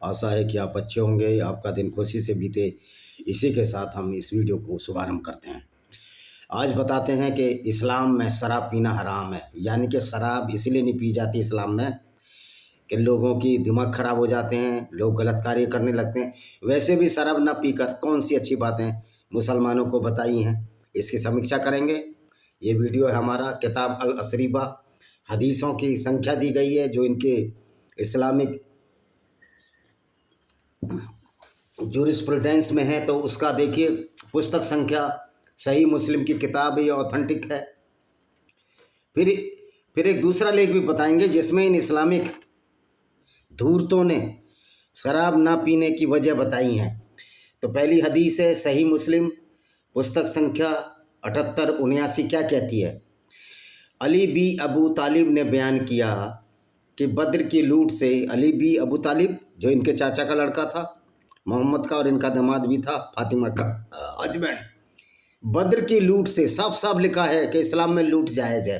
आशा है कि आप अच्छे होंगे, आपका दिन खुशी से बीते। इसी के साथ हम इस वीडियो को शुभारंभ करते हैं। आज बताते हैं कि इस्लाम में शराब पीना हराम है। यानी कि शराब इसलिए नहीं पी जाती इस्लाम में कि लोगों की दिमाग खराब हो जाते हैं, लोग गलत कार्य करने लगते हैं। वैसे भी शराब ना पीकर कौन सी अच्छी बातें मुसलमानों को बताई हैं, इसकी समीक्षा करेंगे। ये वीडियो है हमारा किताब अल असरीबा। हदीसों की संख्या दी गई है जो इनके इस्लामिक जूरिस्प्रूडेंस में है, तो उसका देखिए पुस्तक संख्या सही मुस्लिम की किताब ये ऑथेंटिक है। फिर एक दूसरा लेख भी बताएंगे जिसमें इन इस्लामिक धूर्तों ने शराब ना पीने की वजह बताई हैं। तो पहली हदीस है सही मुस्लिम, पुस्तक संख्या 7879। क्या कहती है? अली बी अबू तालिब ने बयान किया कि बद्र की लूट से, अली बी अबू तालिब जो इनके चाचा का लड़का था मोहम्मद का, और इनका दामाद भी था फातिमा का हस्बैंड, बद्र की लूट से साफ साफ लिखा है कि इस्लाम में लूट जायज़ है।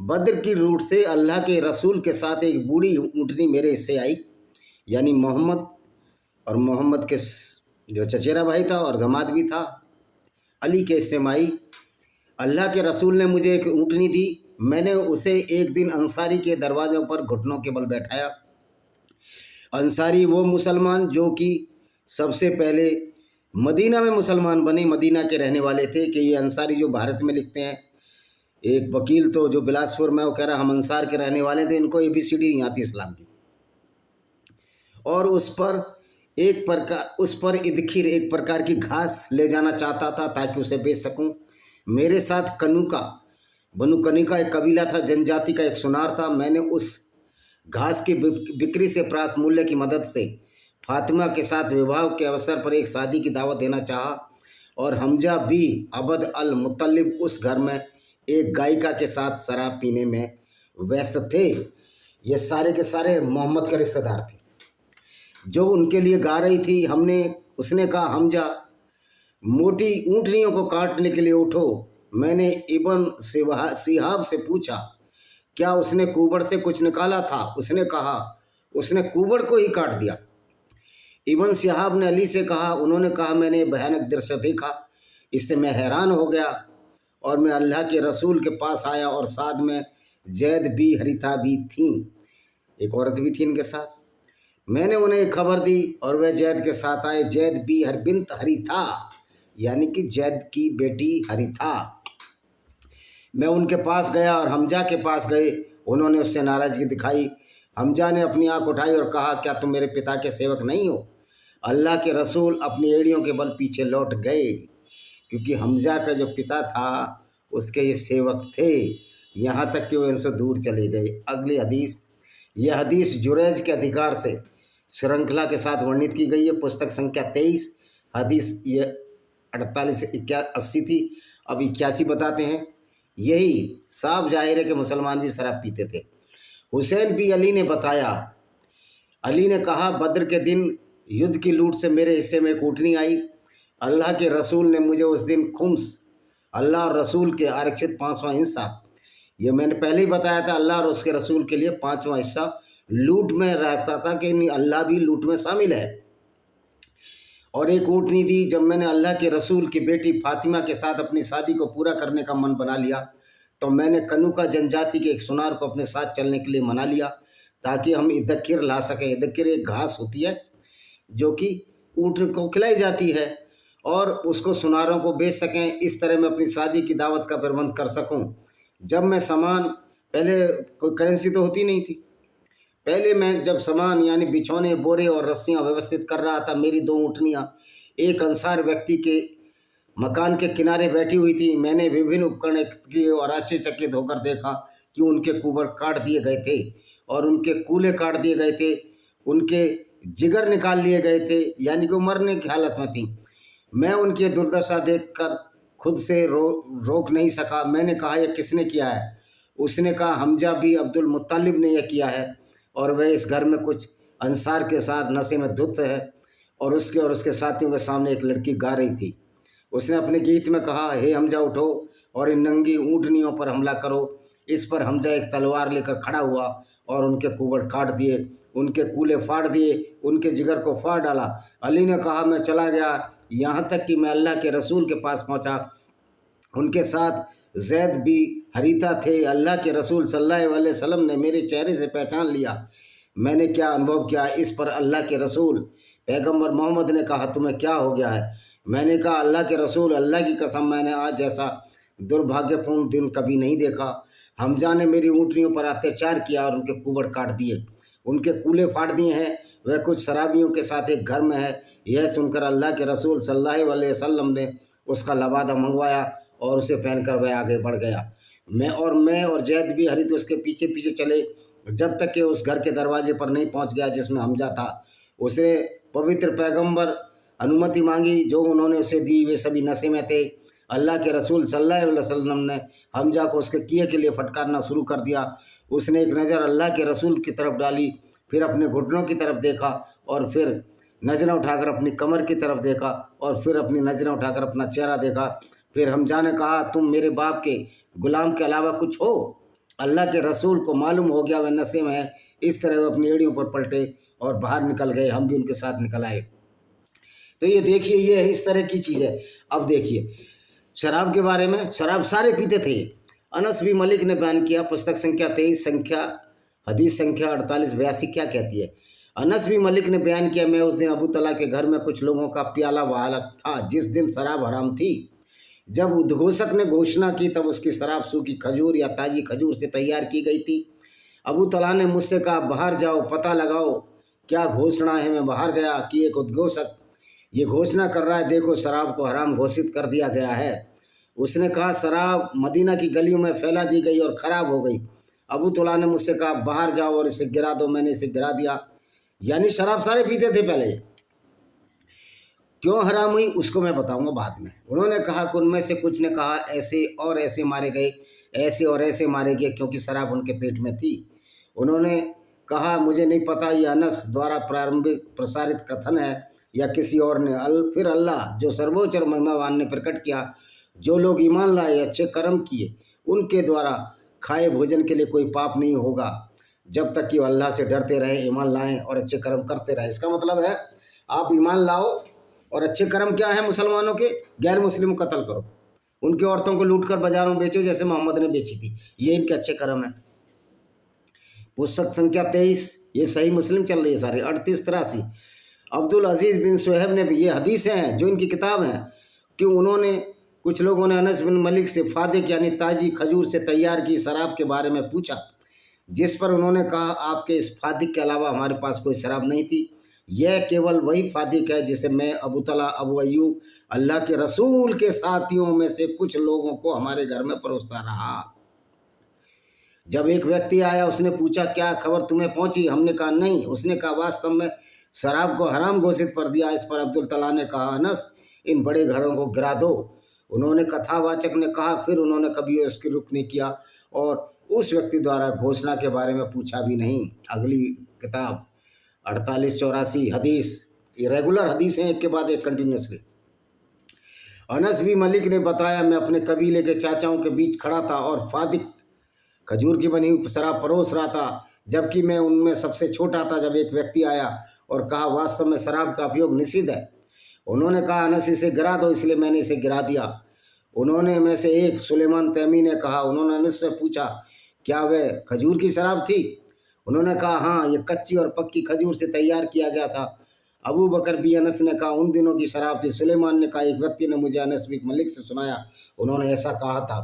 बद्र की लूट से अल्लाह के रसूल के साथ एक बूढ़ी ऊँटनी मेरे हिस्से आई, यानी मोहम्मद, और मोहम्मद के जो चचेरा भाई था और दामाद भी था अली के हिस्से में आई। अल्लाह के रसूल ने मुझे एक ऊँटनी दी। मैंने उसे एक दिन अंसारी के दरवाज़ों पर घुटनों के बल बैठाया। अंसारी वो मुसलमान जो कि सबसे पहले मदीना में मुसलमान बने, मदीना के रहने वाले थे। कि ये अंसारी जो भारत में लिखते हैं, एक वकील तो जो बिलासपुर में, वो कह रहा हम अंसार के रहने वाले थे, इनको ABCD नहीं आती इस्लाम की। और उस पर इदखिर एक प्रकार की घास ले जाना चाहता था ताकि उसे बेच सकूं। मेरे साथ कनुका, बनु कनिका एक कबीला था, जनजाति का एक सुनार था। मैंने उस घास की बिक्री से प्राप्त मूल्य की मदद से फातिमा के साथ विवाह के अवसर पर एक शादी की दावत देना चाहा, और हमजा भी अबद अल मुत्तलिब उस घर में एक गायिका के साथ शराब पीने में व्यस्त थे। ये सारे के सारे मोहम्मद के रिश्तेदार थे जो उनके लिए गा रही थी। उसने कहा हमजा मोटी ऊँटनियों को काटने के लिए उठो। मैंने इब्न सिहाब से पूछा क्या उसने कुबड़ से कुछ निकाला था? उसने कहा उसने कुबड़ को ही काट दिया। इब्न सिहाब ने अली से कहा, उन्होंने कहा मैंने भयानक दृश्य देखा, इससे मैं हैरान हो गया और मैं अल्लाह के रसूल के पास आया, और साथ में जैद बी हरीथा भी थी, एक औरत भी थी इनके साथ। मैंने उन्हें एक खबर दी और वह जैद के साथ आए। जैद बी बिन्त हरीथा, यानी कि जैद की बेटी हरीथा। मैं उनके पास गया और हमजा के पास गए। उन्होंने उससे नाराज़गी दिखाई। हमजा ने अपनी आंख उठाई और कहा क्या तुम मेरे पिता के सेवक नहीं हो? अल्लाह के रसूल अपनी एड़ियों के बल पीछे लौट गए, क्योंकि हमजा का जो पिता था उसके ये सेवक थे, यहाँ तक कि वे उनसे दूर चले गए। अगली हदीस, यह हदीस जुरैज के अधिकार से श्रृंखला के साथ वर्णित की गई है। पुस्तक संख्या 23, हदीस ये 48 से 80 थी, अब 81 बताते हैं। यही साफ जाहिर है कि मुसलमान भी शराब पीते थे। हुसैन भी अली ने बताया, अली ने कहा बद्र के दिन युद्ध की लूट से मेरे हिस्से में एक ऊँटनी आई। अल्लाह के रसूल ने मुझे उस दिन खुम्स, अल्लाह और रसूल के आरक्षित 5वां हिस्सा, ये मैंने पहले ही बताया था, अल्लाह और उसके रसूल के लिए 5वां हिस्सा लूट में रहता था कि अल्लाह भी लूट में शामिल है, और एक ऊँटनी दी। जब मैंने अल्लाह के रसूल की बेटी फातिमा के साथ अपनी शादी को पूरा करने का मन बना लिया तो मैंने कनुका जनजाति के एक सुनार को अपने साथ चलने के लिए मना लिया ताकि हम इदखिर ला सकें। इदखिर एक घास होती है जो कि ऊँट को खिलाई जाती है, और उसको सुनारों को बेच सकें। इस तरह मैं अपनी शादी की दावत का प्रबंध कर सकूं। जब मैं सामान, पहले कोई करेंसी तो होती नहीं थी, पहले मैं जब सामान यानी बिछौने, बोरे और रस्सियां व्यवस्थित कर रहा था, मेरी 2 ऊँटनियाँ एक अंसार व्यक्ति के मकान के किनारे बैठी हुई थी। मैंने विभिन्न उपकरण किए और आश्चर्यचकित होकर देखा कि उनके कुबर काट दिए गए थे और उनके कूले काट दिए गए थे, उनके जिगर निकाल लिए गए थे, यानी कि मरने की हालत में थी। मैं उनकी दुर्दशा देखकर खुद से रोक नहीं सका। मैंने कहा यह किसने किया है? उसने कहा हमजा भी अब्दुल मुत्तलिब ने यह किया है, और वह इस घर में कुछ अंसार के साथ नशे में धुत है, और उसके साथियों के सामने एक लड़की गा रही थी। उसने अपने गीत में कहा, हे हमजा उठो और इन नंगी ऊँटनियों पर हमला करो। इस पर हमजा एक तलवार लेकर खड़ा हुआ और उनके कुबड़ काट दिए उनके कूल्हे फाड़ दिए, उनके जिगर को फाड़ डाला। अली ने कहा मैं चला गया, यहाँ तक कि मैं अल्लाह के रसूल के पास पहुँचा। उनके साथ ज़ैद भी हरीता थे। अल्लाह के रसूल सल्लल्लाहु अलैहि वसल्लम ने मेरे चेहरे से पहचान लिया। मैंने क्या अनुभव किया, इस पर अल्लाह के रसूल पैगंबर मोहम्मद ने कहा तुम्हें क्या हो गया है। मैंने कहा अल्लाह के रसूल, अल्लाह की कसम मैंने आज जैसा दुर्भाग्यपूर्ण दिन कभी नहीं देखा। हमजा ने मेरी ऊँटनियों पर अत्याचार किया और उनके कुबड़ काट दिए, उनके कूल्हे फाड़ दिए हैं। वह कुछ शराबियों के साथ एक घर में है। यह सुनकर अल्लाह के रसूल सल्लल्लाहु अलैहि वसल्लम ने उसका लबादा मंगवाया और उसे पहनकर वह आगे बढ़ गया। मैं और जैद भी हरित उसके पीछे पीछे चले, जब तक कि उस घर के दरवाजे पर नहीं पहुंच गया जिसमें हमजा था। उसे पवित्र पैगंबर अनुमति मांगी, जो उन्होंने उसे दी। वे सभी नशे में थे। अल्लाह के रसूल सल्लल्लाहु अलैहि वसल्लम ने हमजा को उसके किए के लिए फटकारना शुरू कर दिया। उसने एक नज़र अल्लाह के रसूल की तरफ डाली, फिर अपने घुटनों की तरफ देखा और फिर नज़रें उठाकर अपनी कमर की तरफ देखा और फिर अपनी नज़रें उठाकर अपना चेहरा देखा। फिर हमजा ने कहा तुम मेरे बाप के गुलाम के अलावा कुछ हो। अल्लाह के रसूल को मालूम हो गया वह नशे में है। इस तरह वह अपनी एड़ियों पर पलटे और बाहर निकल गए। हम भी उनके साथ निकल आए। तो ये देखिए, ये इस तरह की चीज़ है। अब देखिए शराब के बारे में, शराब सारे पीते थे। अनस बी मलिक ने बयान किया, पुस्तक संख्या 23, हदीस संख्या 4882 क्या कहती है। अनस बी मलिक ने बयान किया, मैं उस दिन अबू तला के घर में कुछ लोगों का प्याला वाला था जिस दिन शराब हराम थी। जब उद्घोषक ने घोषणा की तब उसकी शराब सूखी खजूर या ताज़ी खजूर से तैयार की गई थी। अबू तला ने मुझसे कहा बाहर जाओ, पता लगाओ क्या घोषणा है। मैं बाहर गया कि एक उद्घोषक ये घोषणा कर रहा है, देखो शराब को हराम घोषित कर दिया गया है। उसने कहा शराब मदीना की गलियों में फैला दी गई और ख़राब हो गई। अबू तला ने मुझसे कहा बाहर जाओ और इसे गिरा दो। मैंने इसे गिरा दिया। यानी शराब सारे पीते थे पहले। क्यों हराम हुई उसको मैं बताऊंगा बाद में। उन्होंने कहा कि उनमें से कुछ ने कहा ऐसे और ऐसे मारे गए, ऐसे और ऐसे मारे गए, क्योंकि शराब उनके पेट में थी। उन्होंने कहा मुझे नहीं पता यह अनस द्वारा प्रारंभिक प्रसारित कथन है या किसी और ने। फिर अल्लाह जो सर्वोच्च और महिमावान ने प्रकट किया, जो लोग ईमान लाए अच्छे कर्म किए उनके द्वारा खाए भोजन के लिए कोई पाप नहीं होगा, जब तक कि वो अल्लाह से डरते रहे, ईमान लाएं और अच्छे कर्म करते रहे। इसका मतलब है आप ईमान लाओ और अच्छे कर्म क्या है मुसलमानों के, गैर मुस्लिम को कत्ल करो, उनकी औरतों को लूट कर बाजारों बेचो जैसे मोहम्मद ने बेची थी, ये इनके अच्छे कर्म है। पुस्तक संख्या 23, ये सही मुस्लिम चल रही है सारी, 3883। अब्दुल अजीज़ बिन सुहैब ने भी, ये हदीसें हैं जो इनकी किताब हैं, कि उन्होंने कुछ लोगों ने अनस बिन मलिक से फादिक यानी ताजी खजूर से तैयार की शराब के बारे में पूछा, जिस पर उन्होंने कहा आपके इस फादिक के अलावा हमारे पास कोई शराब नहीं थी। यह केवल वही फादिक है जिसे मैं, अबू तला, अबू अय्यूब, अल्लाह के रसूल के साथियों में से कुछ लोगों को हमारे घर में परोसता रहा। जब एक व्यक्ति आया उसने पूछा क्या खबर तुम्हें पहुंची। हमने कहा नहीं। उसने कहा वास्तव में शराब को हराम घोषित कर दिया। इस पर अब्दुल तला ने कहा अनस इन बड़े घरों को गिरा दो। उन्होंने कथावाचक ने कहा। फिर उन्होंने कभी उसकी रुख नहीं किया और उस व्यक्ति द्वारा घोषणा के बारे में पूछा भी नहीं। अगली किताब 4884 हदीस, ये रेगुलर हदीस हैं एक के बाद एक कंटिन्यूसली। अनस बी मलिक ने बताया मैं अपने कबीले के चाचाओं के बीच खड़ा था और फादिक खजूर की बनी हुई शराब परोस रहा था, जबकि मैं उनमें सबसे छोटा था। जब एक व्यक्ति आया और कहा वास्तव में शराब का उपयोग निषिद्ध है। उन्होंने कहा अनस इसे गिरा दो, इसलिए मैंने इसे गिरा दिया। उन्होंने में से एक सुलेमान तैमी ने कहा, उन्होंने अनस से पूछा क्या वह खजूर की शराब थी। उन्होंने कहा हाँ, ये कच्ची और पक्की खजूर से तैयार किया गया था। अबू बकर भी अनस ने कहा उन दिनों की शराब थी। सुलेमान ने कहा एक व्यक्ति ने मुझे अनस बिन मलिक से सुनाया, उन्होंने ऐसा कहा था।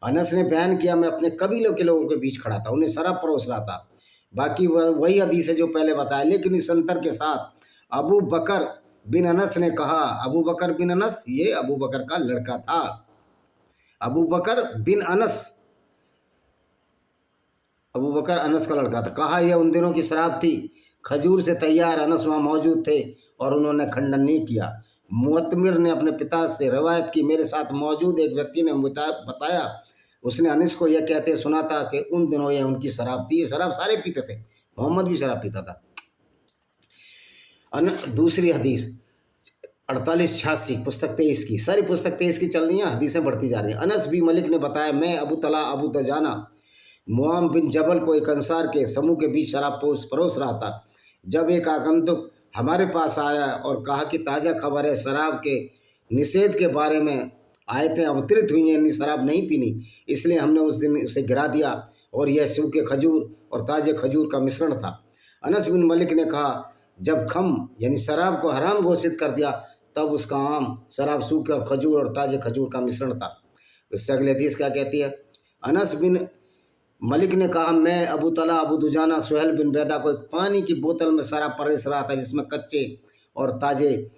अनस ने बयान किया मैं अपने कबीलों के लोगों के बीच खड़ा था, उन्हें शराब परोस रहा था। बाकी वही हदीस है जो पहले बताया, लेकिन इस अंतर के साथ अबू बकर बिन अनस ने कहा, अबू बकर बिन अनस ये अबू बकर का लड़का था। अबू बकर बिन अनस, अबू बकर अनस का लड़का था। कहा यह उन दिनों की शराब थी, खजूर से तैयार। अनस वहाँ मौजूद थे और उन्होंने खंडन नहीं किया। मुअत्तमिर ने अपने पिता से रवायत की, मेरे साथ मौजूद एक व्यक्ति ने बताया उसने अनस को यह कहते सुना था कि उन दिनों यह उनकी शराब थी। ये शराब सारे पीते थे, मोहम्मद भी शराब पीता था। दूसरी हदीस 4886 पुस्तक 23 की, सारी पुस्तक 23 की चल रही है, हदीसें बढ़ती जा रही हैं। अनस बी मलिक ने बताया मैं अबू तला अबू तजाना मुआम बिन जबल को एक अंसार के समूह के बीच शराब परोस रहा था। जब एक आगंतुक हमारे पास आया और कहा कि ताज़ा खबर है, शराब के निषेध के बारे में आयतें अवतरित हुई हैं, यानी शराब नहीं पीनी, इसलिए हमने उस दिन इसे गिरा दिया और यह सूखे खजूर और ताज़े खजूर का मिश्रण था। अनस बिन मलिक ने कहा, जब खम यानी शराब को हराम घोषित कर दिया तब उसका आम शराब सूखे और खजूर और ताज़े खजूर का मिश्रण था। इससे अगले हदीस क्या कहती है? अनस बिन मलिक ने कहा, मैं अबू तला, अबू दुजाना, सुहेल बिन बैदा को एक पानी की बोतल में शराब परोस रहा था जिसमें कच्चे और ताज़े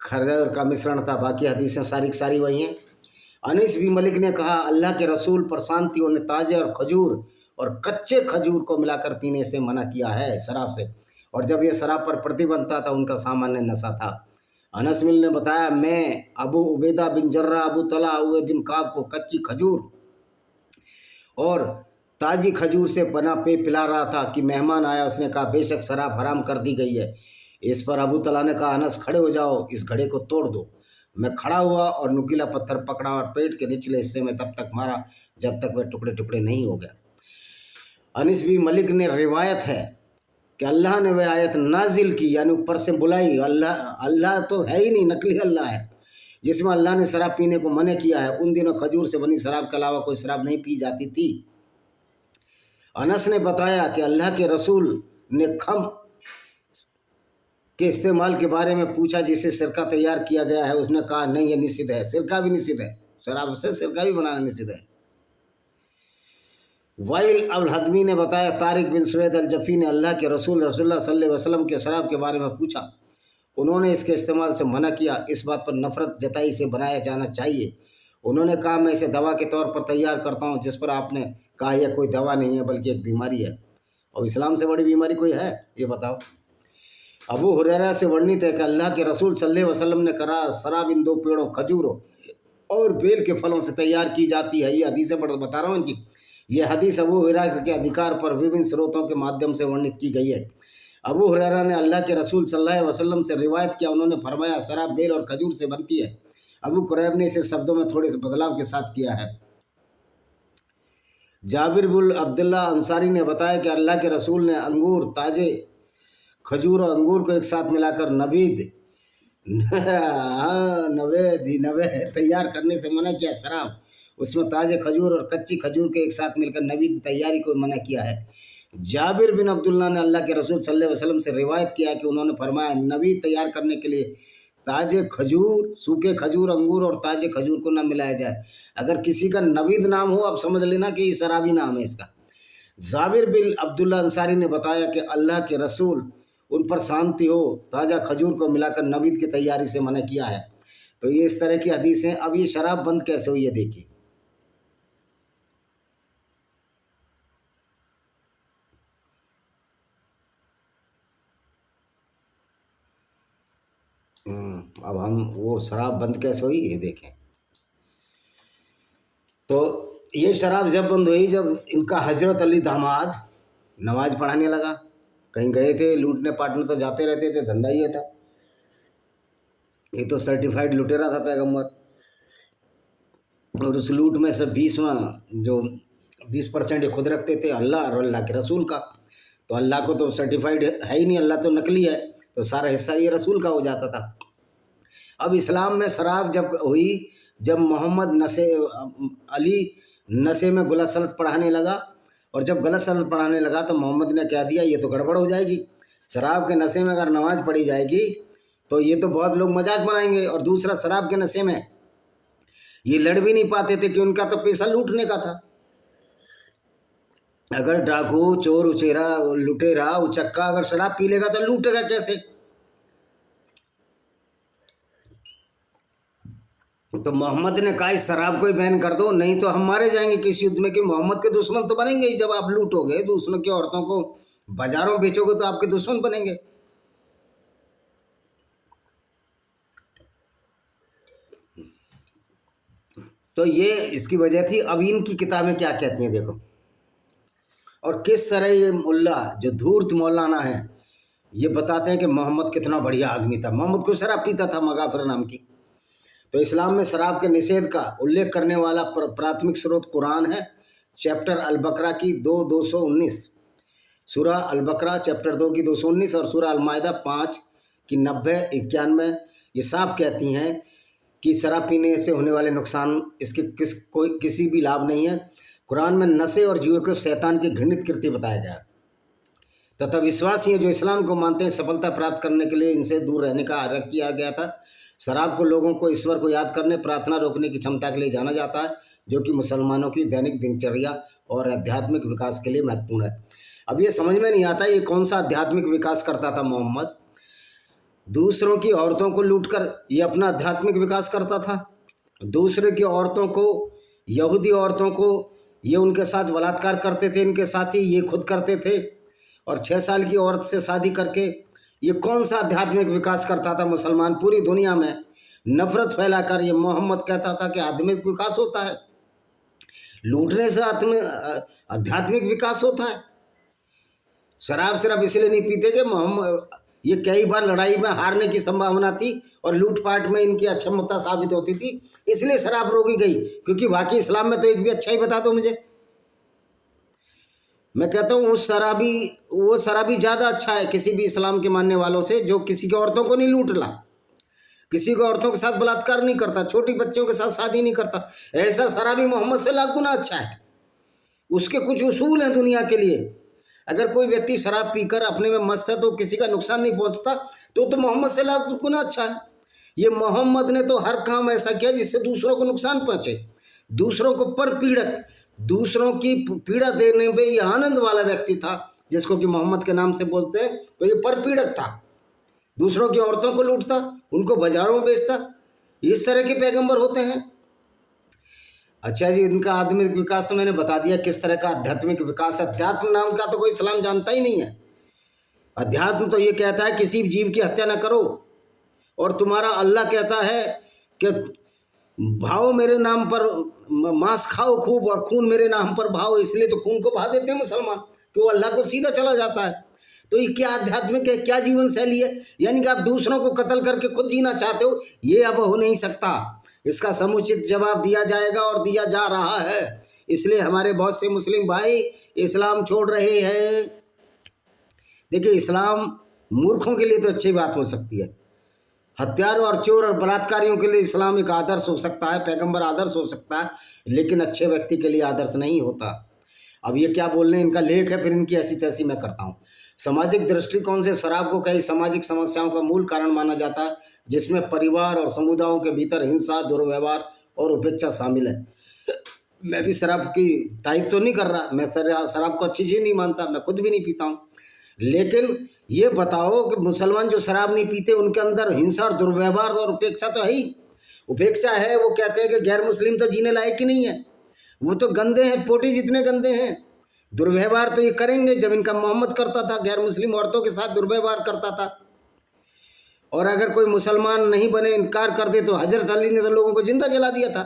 खजूर का मिश्रण था। बाकी हदीसें सारी की सारी वही हैं। अनस बिन मलिक ने कहा, अल्लाह के रसूल पर शांति, उन्हें ताज़े और खजूर और कच्चे खजूर को मिलाकर पीने से मना किया है शराब से, और जब यह शराब पर प्रतिबंध था उनका सामान्य नशा था। अनस मिल ने बताया, मैं अबू उबैदा बिन जर्रा, अबू तला, उबे बिन काब को कच्ची खजूर और ताजी खजूर से बना पेय पिला रहा था कि मेहमान आया। उसने कहा, बेशक शराब हराम कर दी गई है। इस पर अबू तला ने कहा, अनस खड़े हो जाओ, इस घड़े को तोड़ दो। मैं खड़ा हुआ और नुकीला पत्थर पकड़ा और पेट के निचले हिस्से में तब तक मारा जब तक वह टुकड़े टुकड़े नहीं हो गया। अनस बिन मलिक ने रिवायत है कि अल्लाह ने वह आयत नाजिल की, यानी ऊपर से बुलाई। अल्लाह तो है ही नहीं, नकली अल्लाह है, जिसमें अल्लाह ने शराब पीने को मना किया है। उन दिनों खजूर से बनी शराब के अलावा कोई शराब नहीं पी जाती थी। अनस ने बताया कि अल्लाह के रसूल ने खम के इस्तेमाल के बारे में पूछा जिसे सिरका तैयार किया गया है। उसने कहा, नहीं, ये निषिद्ध है, सिरका भी निषिद्ध है, शराब से सिरका भी बनाना निषिद्ध है। वाइल अल हदमी ने बताया, तारिक बिन सुवैद अल जफ़ी ने अल्लाह के रसूल रसूलुल्लाह सल्लल्लाहु अलैहि वसल्लम के शराब के बारे में पूछा। उन्होंने इसके इस्तेमाल से मना किया, इस बात पर नफरत जताई से बनाया जाना चाहिए। उन्होंने कहा, मैं इसे दवा के तौर पर तैयार करता हूँ, जिस पर आपने कहा यह कोई दवा नहीं है बल्कि एक बीमारी है। और इस्लाम से बड़ी बीमारी कोई है, ये बताओ। अबू हुरैरा से वर्णित है कि अल्लाह के रसूल सल्लल्लाहु अलैहि वसल्लम ने कहा, शराब इन दो पेड़ों खजूरों और बेल के फलों से तैयार की जाती है। ये हदीसें बता रहा हूँ इनकी। यह हदीस अबू हुरैरा के अधिकार पर विभिन्न स्रोतों के माध्यम से वर्णित की गई है। अबू हुरैरा ने अल्लाह के रसूल सल्लल्लाहु अलैहि वसल्लम से रिवायत किया, उन्होंने फरमाया, शराब बेल और खजूर से बनती है। अबू कुरैब ने इसे शब्दों में थोड़े से बदलाव के साथ किया है। जाबिर बिन अब्दुल्ला अंसारी ने बताया कि अल्लाह के रसूल ने अंगूर, ताजे खजूर और अंगूर को एक साथ मिलाकर नवेद तैयार करने से मना किया। शराब उसमें ताजे खजूर और कच्ची खजूर के एक साथ मिलकर नवीद तैयारी को मना किया है। जाबिर बिन अब्दुल्ला ने अल्लाह के रसूल सल्लल्लाहु अलैहि वसल्लम से रिवायत किया कि उन्होंने फरमाया, नवीद तैयार करने के लिए ताजे खजूर, सूखे खजूर, अंगूर और ताजे खजूर को न मिलाया जाए। अगर किसी का नवीद नाम हो, आप समझ लेना कि शराबी नाम है इसका। जाबिर बिन अब्दुल्ला अंसारी ने बताया कि अल्लाह के रसूल उन पर शांति हो, ताज़ा खजूर को मिलाकर नवीद की तैयारी से मना किया है। तो ये इस तरह की हदीसें। अब ये शराब बंद कैसे हुई है, देखिए। अब हम वो शराब बंद कैसे हुई ये देखें। तो ये शराब जब बंद हुई, जब इनका हजरत अली दामाद नमाज पढ़ाने लगा। कहीं गए थे लूटने पाटने तो जाते रहते थे, धंधा ये था। ये तो सर्टिफाइड लुटेरा था पैगंबर, और उस लूट में से 20% ये खुद रखते थे, अल्लाह और अल्लाह के रसूल का। तो अल्लाह को तो सर्टिफाइड है ही नहीं, अल्लाह तो नकली है, तो सारा हिस्सा ये रसूल का हो जाता था। अब इस्लाम में शराब जब हुई, जब मोहम्मद अली नशे में गलत सलत पढ़ाने लगा, और जब गलत सलत पढ़ाने लगा तो मोहम्मद ने कह दिया, ये तो गड़बड़ हो जाएगी। शराब के नशे में अगर नमाज पढ़ी जाएगी तो ये तो बहुत लोग मजाक बनाएंगे। और दूसरा, शराब के नशे में ये लड़ भी नहीं पाते थे कि उनका तो पैसा लूटने का था। अगर डाकू, चोर, उचेरा, लुटेरा, उचक्का अगर शराब पी लेगा तो लूटेगा कैसे? तो मोहम्मद ने कहा, इस शराब को ही बैन कर दो, नहीं तो हम मारे जाएंगे किस युद्ध में। कि मोहम्मद के दुश्मन तो बनेंगे ही। जब आप लूटोगे, दूसरों की औरतों को बाजारों बेचोगे तो आपके दुश्मन बनेंगे। तो ये इसकी वजह थी। अब इनकी किताबें क्या कहती हैं देखो, और किस तरह ये मुल्ला जो धूर्त मौलाना है, ये बताते हैं कि मोहम्मद कितना बढ़िया आदमी था। मोहम्मद को शराब पीता था, मगाफिर नाम की। तो इस्लाम में शराब के निषेध का उल्लेख करने वाला प्राथमिक स्रोत कुरान है, चैप्टर अल बकरा की 2:219। सूरा अल बकरा चैप्टर 2 की 219 और सूरा अल माइदा 5 की 90-91 ये साफ कहती हैं कि शराब पीने से होने वाले नुकसान इसके किसी भी लाभ नहीं है। कुरान में नशे और जुए को शैतान की घृणित कृत्य बताया गया तथा विश्वासी जो इस्लाम को मानते हैं सफलता प्राप्त करने के लिए इनसे दूर रहने का आग्रह किया गया था। शराब को लोगों को ईश्वर को याद करने, प्रार्थना रोकने की क्षमता के लिए जाना जाता है, जो कि मुसलमानों की दैनिक दिनचर्या और आध्यात्मिक विकास के लिए महत्वपूर्ण है। अब ये समझ में नहीं आता ये कौन सा आध्यात्मिक विकास करता था मोहम्मद। दूसरों की औरतों को लूटकर ये अपना आध्यात्मिक विकास करता था। दूसरे की औरतों को, यहूदी औरतों को ये उनके साथ बलात्कार करते थे, इनके साथ ही ये खुद करते थे, और 6 साल की औरत से शादी करके ये कौन सा आध्यात्मिक विकास करता था। मुसलमान पूरी दुनिया में नफरत फैलाकर ये मोहम्मद कहता था कि आध्यात्मिक विकास होता है, लूटने से आध्यात्मिक विकास होता है। शराब सिर्फ इसलिए नहीं पीते कि मोहम्मद ये कई बार लड़ाई में हारने की संभावना थी और लूटपाट में इनकी अक्षमता साबित होती थी, इसलिए शराब रोकी गई। क्योंकि बाकी इस्लाम में तो एक भी अच्छा ही बता दो मुझे। मैं कहता हूँ वो शराबी ज़्यादा अच्छा है किसी भी इस्लाम के मानने वालों से, जो किसी की औरतों को नहीं लूट ला, किसी को औरतों के साथ बलात्कार नहीं करता, छोटी बच्चियों के साथ शादी नहीं करता। ऐसा शराबी मोहम्मद से लाख गुना अच्छा है। उसके कुछ उसूल हैं दुनिया के लिए। अगर कोई व्यक्ति शराब पीकर अपने में मस्त है तो किसी का नुकसान नहीं पहुंचता, तो मोहम्मद से लाख गुना अच्छा है। ये मोहम्मद ने तो हर काम ऐसा किया जिससे दूसरों को नुकसान पहुंचे, दूसरों को पर पीड़क, दूसरों की पीड़ा देने में ये आनंद वाला व्यक्ति था, जिसको कि मोहम्मद के नाम से बोलते हैं। तो ये पर पीड़क था, दूसरों की औरतों को लूटता, उनको बाजारों में बेचता। इस तरह के पैगंबर होते हैं। अच्छा जी, इनका आध्यात्मिक विकास तो मैंने बता दिया किस तरह का आध्यात्मिक विकास। अध्यात्म नाम का तो कोई इस्लाम जानता ही नहीं है। अध्यात्म तो ये कहता है किसी जीव की हत्या न करो, और तुम्हारा अल्लाह कहता है कि भाव मेरे नाम पर, मांस खाओ खूब और खून मेरे नाम पर भाव। इसलिए तो खून को बहा देते हैं मुसलमान कि वो अल्लाह को सीधा चला जाता है। तो ये क्या आध्यात्मिक है, क्या जीवन शैली है? यानी कि आप दूसरों को कत्ल करके खुद जीना चाहते हो, ये अब हो नहीं सकता। इसका समुचित जवाब दिया जाएगा और दिया जा रहा है। इसलिए हमारे बहुत से मुस्लिम भाई इस्लाम छोड़ रहे हैं। देखिए, इस्लाम मूर्खों के लिए तो अच्छी बात हो सकती है, हत्यारों और चोर और बलात्कारियों के लिए इस्लाम एक आदर्श हो सकता है, पैगंबर आदर्श हो सकता है, लेकिन अच्छे व्यक्ति के लिए आदर्श नहीं होता। अब ये क्या बोल रहे हैं, इनका लेख है, फिर इनकी ऐसी तैसी मैं करता हूँ। सामाजिक दृष्टिकोण से शराब को कई सामाजिक समस्याओं का मूल कारण माना जाता है, जिसमें परिवार और समुदायों के भीतर हिंसा, दुर्व्यवहार और उपेक्षा शामिल है। मैं भी शराब की तारीफ तो नहीं कर रहा, मैं शराब को अच्छी चीज़ नहीं मानता, मैं खुद भी नहीं पीता हूँ। लेकिन ये बताओ कि मुसलमान जो शराब नहीं पीते उनके अंदर हिंसा और दुर्व्यवहार और उपेक्षा तो है ही। उपेक्षा है, वो कहते हैं कि गैर मुस्लिम तो जीने लायक ही नहीं है, वो तो गंदे हैं, पोटी जितने गंदे हैं। दुर्व्यवहार तो ये करेंगे, जब इनका मोहम्मद करता था, गैर मुस्लिम औरतों के साथ दुर्व्यवहार करता था। और अगर कोई मुसलमान नहीं बने, इनकार कर दे, तो हजरत अली ने तो लोगों को जिंदा जला दिया था।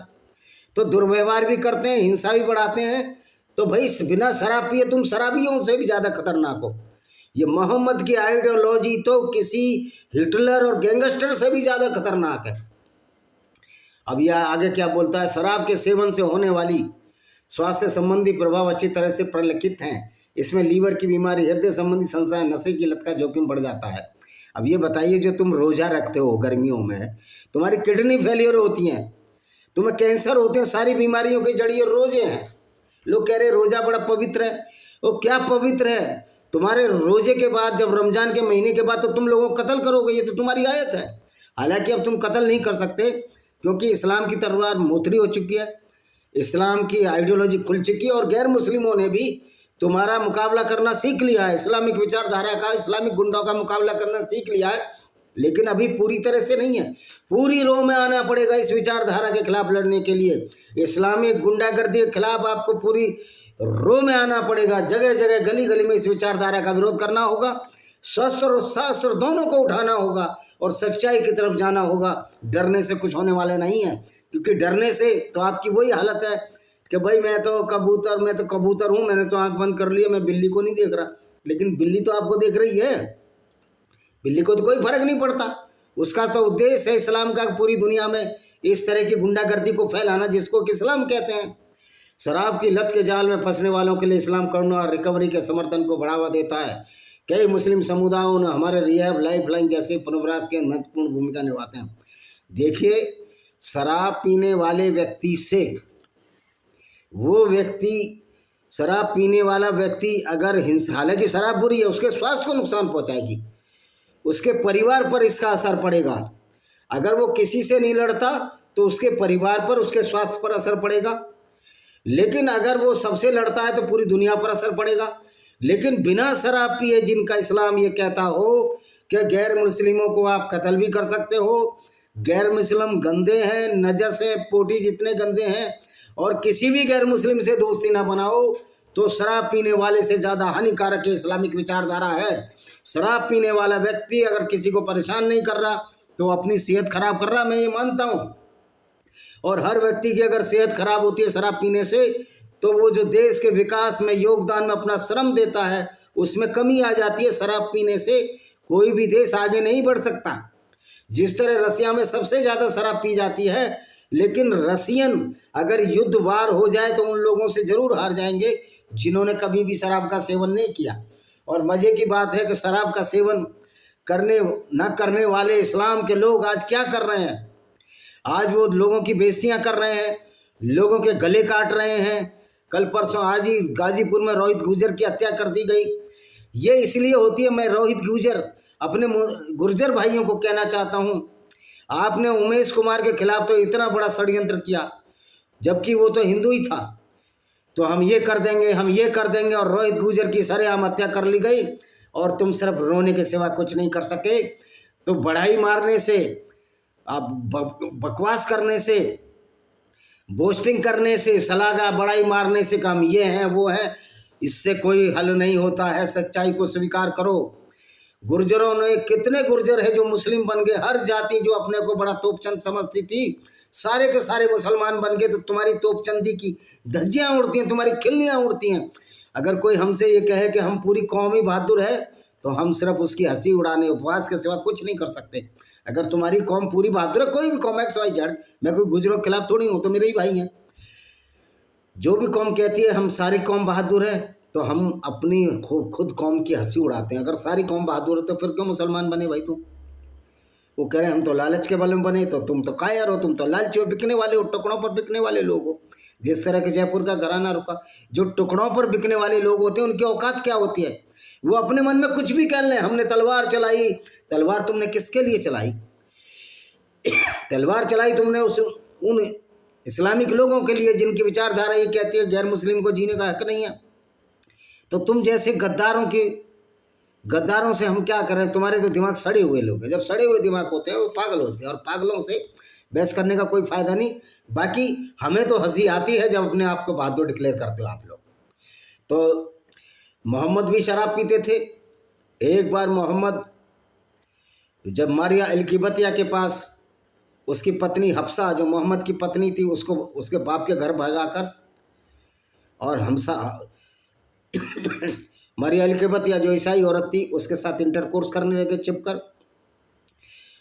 तो दुर्व्यवहार भी करते हैं, हिंसा भी बढ़ाते हैं। तो भाई बिना शराब पिए तुम शराबियों से भी ज़्यादा खतरनाक हो। ये मोहम्मद की आइडियोलॉजी तो किसी हिटलर और गैंगस्टर से भी ज़्यादा खतरनाक है। अब यह आगे क्या बोलता है, शराब के सेवन से होने वाली स्वास्थ्य संबंधी प्रभाव अच्छी तरह से परिलक्षित हैं। इसमें लीवर की बीमारी, हृदय संबंधी समस्याएं, नशे की लत का जोखिम बढ़ जाता है। अब ये बताइए, जो तुम रोज़ा रखते हो गर्मियों में, तुम्हारी किडनी फेलियर होती हैं, तुम्हें कैंसर होते हैं, सारी बीमारियों की जड़ी रोजे हैं। लोग कह रहे रोज़ा बड़ा पवित्र है। वो क्या पवित्र है? तुम्हारे रोजे के बाद, जब रमजान के महीने के बाद तो तुम लोगों को कत्ल करोगे, ये तो तुम्हारी आयत है। हालांकि अब तुम कत्ल नहीं कर सकते, क्योंकि इस्लाम की तलवार मोथरी हो चुकी है, इस्लाम की आइडियोलॉजी खुल चुकी है, और गैर मुस्लिमों ने भी तुम्हारा मुकाबला करना सीख लिया है। इस्लामिक विचारधारा का, इस्लामिक गुंडों का मुकाबला करना सीख लिया है, लेकिन अभी पूरी तरह से नहीं है। पूरी रो में आना पड़ेगा इस विचारधारा के खिलाफ लड़ने के लिए। इस्लामिक गुंडागर्दी के खिलाफ आपको पूरी रो में आना पड़ेगा। जगह जगह, गली गली में इस विचारधारा का विरोध करना होगा। शस्त्र और शास्त्र दोनों को उठाना होगा और सच्चाई की तरफ जाना होगा। डरने से कुछ होने वाले नहीं है, क्योंकि डरने से तो आपकी वही हालत है कि भाई मैं तो कबूतर हूँ, मैंने तो आंख बंद कर लिया, मैं बिल्ली को नहीं देख रहा। लेकिन बिल्ली तो आपको देख रही है, बिल्ली को तो कोई फर्क नहीं पड़ता। उसका तो उद्देश्य है इस्लाम का पूरी दुनिया में इस तरह की गुंडागर्दी को फैलाना, जिसको कि इस्लाम कहते हैं। शराब की लत के जाल में फंसने वालों के लिए इस्लाम करुणा और रिकवरी के समर्थन को बढ़ावा देता है। कई मुस्लिम समुदायों ने हमारे रिहैब, लाइफलाइन जैसे पुनर्वास के महत्वपूर्ण भूमिका निभाते हैं। देखिए, शराब पीने वाले व्यक्ति से शराब पीने वाला व्यक्ति अगर हिंसा, हालांकि शराब बुरी है, उसके स्वास्थ्य को नुकसान पहुंचाएगी, उसके परिवार पर इसका असर पड़ेगा। अगर वो किसी से नहीं लड़ता तो उसके परिवार पर, उसके स्वास्थ्य पर असर पड़ेगा। लेकिन अगर वो सबसे लड़ता है तो पूरी दुनिया पर असर पड़ेगा। लेकिन बिना शराब पिए, जिनका इस्लाम ये कहता हो कि गैर मुस्लिमों को आप कत्ल भी कर सकते हो, गैर मुस्लिम गंदे हैं, नजस है, पोटी जितने गंदे हैं, और किसी भी गैर मुस्लिम से दोस्ती ना बनाओ, तो शराब पीने वाले से ज़्यादा हानिकारक है इस्लामिक विचारधारा है। शराब पीने वाला व्यक्ति अगर किसी को परेशान नहीं कर रहा तो अपनी सेहत खराब कर रहा, मैं ये मानता हूँ। और हर व्यक्ति की अगर सेहत खराब होती है शराब पीने से, तो वो जो देश के विकास में, योगदान में अपना श्रम देता है, उसमें कमी आ जाती है। शराब पीने से कोई भी देश आगे नहीं बढ़ सकता। जिस तरह रसिया में सबसे ज़्यादा शराब पी जाती है, लेकिन रसियन अगर युद्ध वार हो जाए तो उन लोगों से जरूर हार जाएंगे जिन्होंने कभी भी शराब का सेवन नहीं किया। और मज़े की बात है कि शराब का सेवन न करने वाले इस्लाम के लोग आज क्या कर रहे हैं? आज वो लोगों की बेइज्जतियां कर रहे हैं, लोगों के गले काट रहे हैं। कल परसों आज ही गाजीपुर में रोहित गुर्जर की हत्या कर दी गई। ये इसलिए होती है, मैं रोहित गुर्जर अपने गुर्जर भाइयों को कहना चाहता हूँ, आपने उमेश कुमार के खिलाफ तो इतना बड़ा षड्यंत्र किया, जबकि वो तो हिंदू ही था। तो हम ये कर देंगे, हम ये कर देंगे, और रोहित गुर्जर की सरेआम हत्या कर ली गई और तुम सिर्फ रोने के सिवा कुछ नहीं कर सके। तो बढ़ाई मारने से, आप बकवास करने से, बोस्टिंग करने से, सलागा बढ़ाई मारने से काम ये है वो है, इससे कोई हल नहीं होता है। सच्चाई को स्वीकार करो। गुर्जरों ने, कितने गुर्जर है जो मुस्लिम बन गए। हर जाति जो अपने को बड़ा तोपचंद समझती थी, सारे के सारे मुसलमान बन गए। तो तुम्हारी तोपचंदी की धज्जियाँ उड़ती हैं, तुम्हारी खिल्लियाँ उड़ती हैं। अगर कोई हमसे ये कहे कि हम पूरी कौम ही बहादुर है, तो हम सिर्फ उसकी हंसी उड़ाने, उपवास के सिवा कुछ नहीं कर सकते। अगर तुम्हारी कौम पूरी बहादुर है, कोई भी कौम एक्स वाई जेड, मैं कोई गुर्जरों के खिलाफ थोड़ी हूँ, तो मेरे ही भाई हैं। जो भी कौम कहती है हम सारी कौम बहादुर है, तो हम अपनी खुद कौम की हंसी उड़ाते हैं। अगर सारी कौम बहादुर है तो फिर क्यों मुसलमान बने भाई तुम? वो कह रहे हैं हम तो लालच के बल में बने, तो तुम तो कायर हो, तुम तो लालची हो, बिकने वाले हो, टुकड़ों पर बिकने वाले लोग हो। जिस तरह के जयपुर का घराना रुका, जो टुकड़ों पर बिकने वाले लोग होते हैं, उनकी औकात क्या होती है? वो अपने मन में कुछ भी कह लें, हमने तलवार चलाई। तलवार तुमने किसके लिए चलाई? तलवार चलाई तुमने उन इस्लामिक लोगों के लिए जिनकी विचारधारा ये कहती है गैर मुस्लिम को जीने का हक नहीं है। तो तुम जैसे गद्दारों से हम क्या करें? तुम्हारे तो दिमाग सड़े हुए लोग हैं। जब सड़े हुए दिमाग होते हैं वो पागल होते हैं, और पागलों से बहस करने का कोई फायदा नहीं। बाकी हमें तो हंसी आती है जब अपने आप को बहादुर डिक्लेयर करते हो आप लोग। तो मोहम्मद भी शराब पीते थे। एक बार मोहम्मद जब मारिया अल-किबतिया के पास उसकी पत्नी हफ्सा, जो मोहम्मद की पत्नी थी, उसको उसके बाप के घर भगाकर, और मारिया अल-किबतिया जो ईसाई औरत थी उसके साथ इंटरकोर्स करने लगे छिपकर।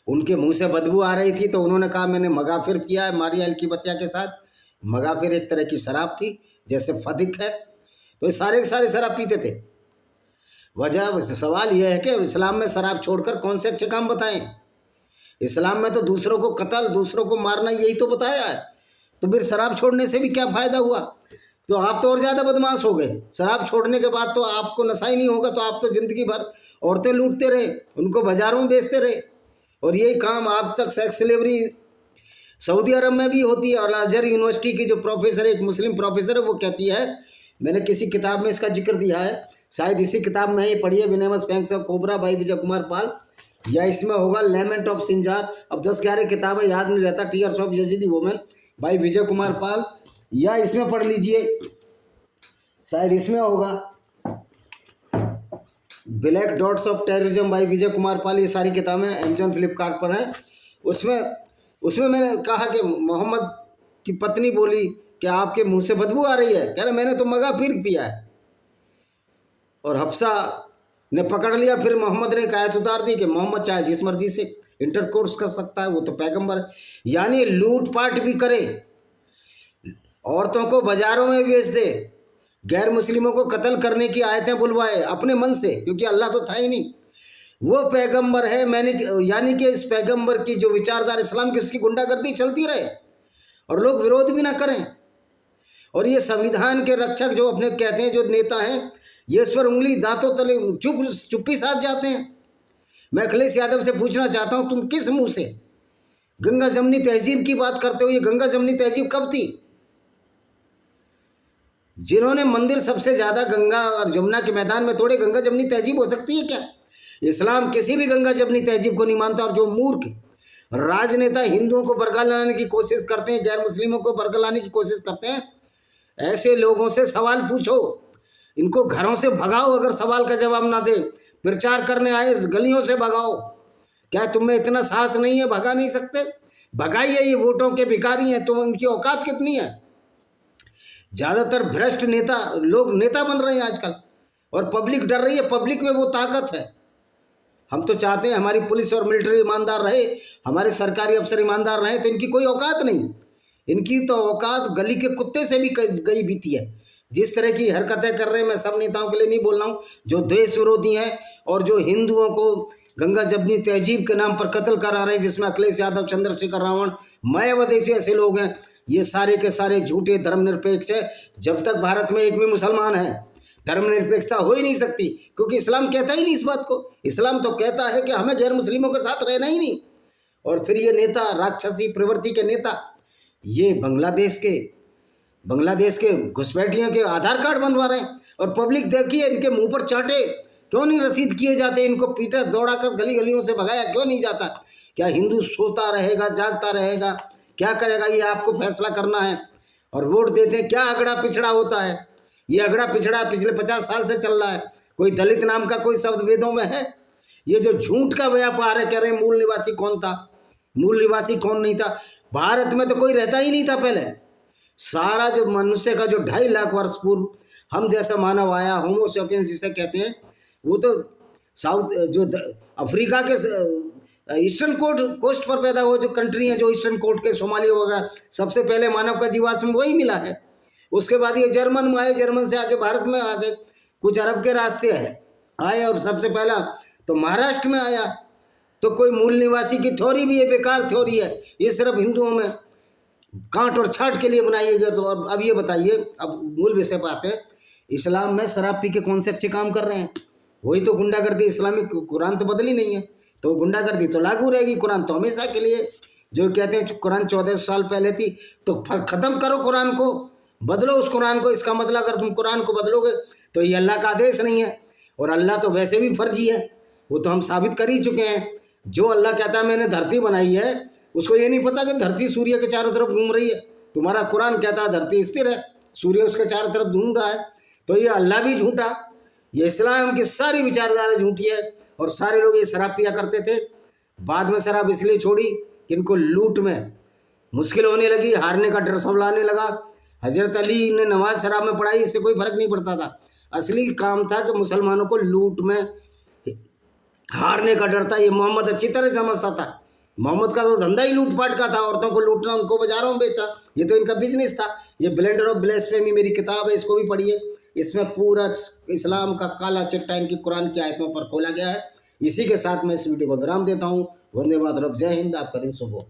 उनके मुंह से बदबू आ रही थी, तो उन्होंने कहा मैंने मगाफिर किया है मारिया अल-किबतिया के साथ। मगाफिर एक तरह की शराब थी, जैसे फदिक है। तो ये सारे के सारे शराब पीते थे। वजह, सवाल यह है कि इस्लाम में शराब छोड़कर कौन से अच्छे काम बताएं? इस्लाम में तो दूसरों को कत्ल, दूसरों को मारना, यही तो बताया है। तो फिर शराब छोड़ने से भी क्या फ़ायदा हुआ? तो आप तो और ज़्यादा बदमाश हो गए। शराब छोड़ने के बाद तो आपको नशा ही नहीं होगा, तो आप तो ज़िंदगी भर औरतें लूटते रहे, उनको बाज़ारों में बेचते रहे, और यही काम आज तक सेक्स स्लेवरी सऊदी अरब में भी होती है। और अजहर यूनिवर्सिटी की जो प्रोफेसर है, एक मुस्लिम प्रोफेसर है, वो कहती है, मैंने किसी किताब में इसका जिक्र दिया है, शायद इसी किताब में ही पढ़ी है, विनेमस fangs of cobra by Vijay Kumar Pal, या इसमें होगा लेमेंट ऑफ सिंजार। अब 10-11 किताबें याद नहीं रहता। Tears of Yazidi women by Vijay Kumar Pal, या इसमें पढ़ लीजिए, शायद इसमें होगा black dots of terrorism by Vijay Kumar Pal. ये सारी किताबें अमेजॉन फ्लिपकार्ट पर हैं। उसमें मैंने कहा कि मोहम्मद की पत्नी बोली कि आपके मुंह से बदबू आ रही है। कह रहे मैंने तो मगाफिर पिया है। और हफ्सा ने पकड़ लिया। फिर मोहम्मद ने आयत उतार दी कि मोहम्मद चाहे जिस मर्जी से इंटरकोर्स कर सकता है, वो तो पैगंबर है। यानी लूटपाट भी करे, औरतों को बाजारों में बेच दे, गैर मुस्लिमों को कत्ल करने की आयतें बुलवाए अपने मन से, क्योंकि अल्लाह तो था ही नहीं। वो पैगंबर है, मैंने यानी कि इस पैगंबर की जो विचारधारा इस्लाम की, उसकी गुंडागर्दी चलती रहे और लोग विरोध भी ना करें। और ये संविधान के रक्षक जो अपने कहते हैं, जो नेता हैं, ये इस पर उंगली दांतों तले चुप्पी साध जाते हैं। मैं अखिलेश यादव से पूछना चाहता हूं, तुम किस मुंह से गंगा जमनी तहजीब की बात करते हो? ये गंगा जमनी तहजीब कब थी? जिन्होंने मंदिर सबसे ज्यादा गंगा और जमुना के मैदान में तोड़े, गंगा जमनी तहजीब हो सकती है क्या? इस्लाम किसी भी गंगा जमनी तहजीब को नहीं मानता। और जो मूर्ख राजनेता हिंदुओं को बरगला लाने की कोशिश करते हैं, गैर मुस्लिमों को बरगला लाने की कोशिश करते हैं, ऐसे लोगों से सवाल पूछो, इनको घरों से भगाओ। अगर सवाल का जवाब ना दे, प्रचार करने आए गलियों से भगाओ। क्या तुम में इतना साहस नहीं है? भगा नहीं सकते? भगाइए, ये वोटों के भिखारी हैं। तो उनकी औकात कितनी है? ज्यादातर भ्रष्ट नेता लोग नेता बन रहे हैं आजकल, और पब्लिक डर रही है। पब्लिक में वो ताकत है। हम तो चाहते हैं हमारी पुलिस और मिलिट्री ईमानदार रहे, हमारे सरकारी अफसर ईमानदार रहे, तो इनकी कोई औकात नहीं। इनकी तो औकात गली के कुत्ते से भी गई बीती है। जिस तरह की हरकतें कर रहे हैं, मैं सब नेताओं के लिए नहीं बोल रहा हूँ, जो देश विरोधी हैं और जो हिंदुओं को गंगा जमनी तहजीब के नाम पर कत्ल करा रहे हैं, जिसमें अखिलेश यादव, चंद्रशेखर रावण, मायावती ऐसे लोग हैं, ये सारे के सारे झूठे धर्मनिरपेक्ष है। जब तक भारत में एक भी मुसलमान है, धर्मनिरपेक्षता हो ही नहीं सकती, क्योंकि इस्लाम कहता ही नहीं इस बात को। इस्लाम तो कहता है कि हमें गैर मुस्लिमों के साथ रहना ही नहीं। और फिर ये नेता, राक्षसी प्रवृत्ति के नेता, ये बांग्लादेश के घुसपैठियों के आधार कार्ड बनवा रहे हैं। और पब्लिक देखिए, इनके मुंह पर चाटे क्यों नहीं रसीद किए जाते? इनको पीटा दौड़ा कर गली गलियों से भगाया क्यों नहीं जाता? क्या हिंदू सोता रहेगा, जागता रहेगा? क्या करेगा? ये आपको फैसला करना है। और वोट देते हैं, क्या अगड़ा पिछड़ा होता है? ये अगड़ा पिछड़ा पिछले 50 साल से चल रहा है। कोई दलित नाम का कोई शब्द वेदों में है? ये जो झूठ का व्यापार है, कह रहे हैं मूल निवासी कौन था? मूल निवासी कौन नहीं था? भारत में तो कोई रहता ही नहीं था पहले। सारा जो मनुष्य का जो 2.5 लाख वर्ष पूर्व हम जैसा मानव आया, होमो सेपियंस जिसे कहते हैं, वो तो साउथ जो अफ्रीका के ईस्टर्न कोस्ट पर पैदा हुआ जो कंट्री है, जो ईस्टर्न कोस्ट के सोमालिया वगैरह, सबसे पहले मानव का जीवाश्म वही मिला है। उसके बाद ये जर्मन में आए, जर्मन से आके भारत में आ गए, कुछ अरब के रास्ते आए, और सबसे पहला तो महाराष्ट्र में आया। तो कोई मूल निवासी की थ्योरी भी है, बेकार थ्योरी है। ये सिर्फ हिंदुओं में कांट और छाट के लिए बनाई गई। तो अब ये बताइए, अब मूल विषय पर आते हैं। इस्लाम में शराब पी के कौन से अच्छे काम कर रहे हैं? वही तो गुंडागर्दी। इस्लामिक कुरान तो बदली नहीं है, तो गुंडागर्दी तो लागू रहेगी। कुरान तो हमेशा के लिए, जो कहते हैं कुरान 14 साल पहले थी, तो खत्म करो कुरान को, बदलो उस कुरान को। इसका मतलब अगर तुम कुरान को बदलोगे तो ये अल्लाह का आदेश नहीं है, और अल्लाह तो वैसे भी फर्जी है, वो तो हम साबित कर ही चुके हैं। जो अल्लाह कहता है मैंने धरती बनाई है, उसको ये नहीं पता कि धरती सूर्य के चारों तरफ घूम रही है। तुम्हारा कुरान कहता है धरती स्थिर है, सूर्य उसके चारों तरफ घूम रहा है। तो ये अल्लाह भी झूठा, ये इस्लाम की सारी विचारधारा झूठी है। और सारे लोग ये शराब पिया करते थे। बाद में शराब इसलिए छोड़ी कि इनको लूट में मुश्किल होने लगी, हारने का डर सब लाने लगा। हजरत अली ने नमाज शराब में पढ़ाई, इससे कोई फर्क नहीं पड़ता था। असली काम था कि मुसलमानों को लूट में हारने का डर था। ये मोहम्मद अच्छी तरह समझता था। मोहम्मद का तो धंधा ही लूटपाट का था, औरतों को लूटना, उनको बाजारों में बेचना, ये तो इनका बिजनेस था। ये ब्लेंडर ऑफ ब्लेस्फेमी मेरी किताब है, इसको भी पढ़िए। इसमें पूरा इस्लाम का काला चिट्ठा इनकी कुरान की आयतों पर खोला गया है। इसी के साथ मैं इस वीडियो को विराम देता हूँ। वंदे मातरम, जय हिंद, आपका दिन शुभ हो।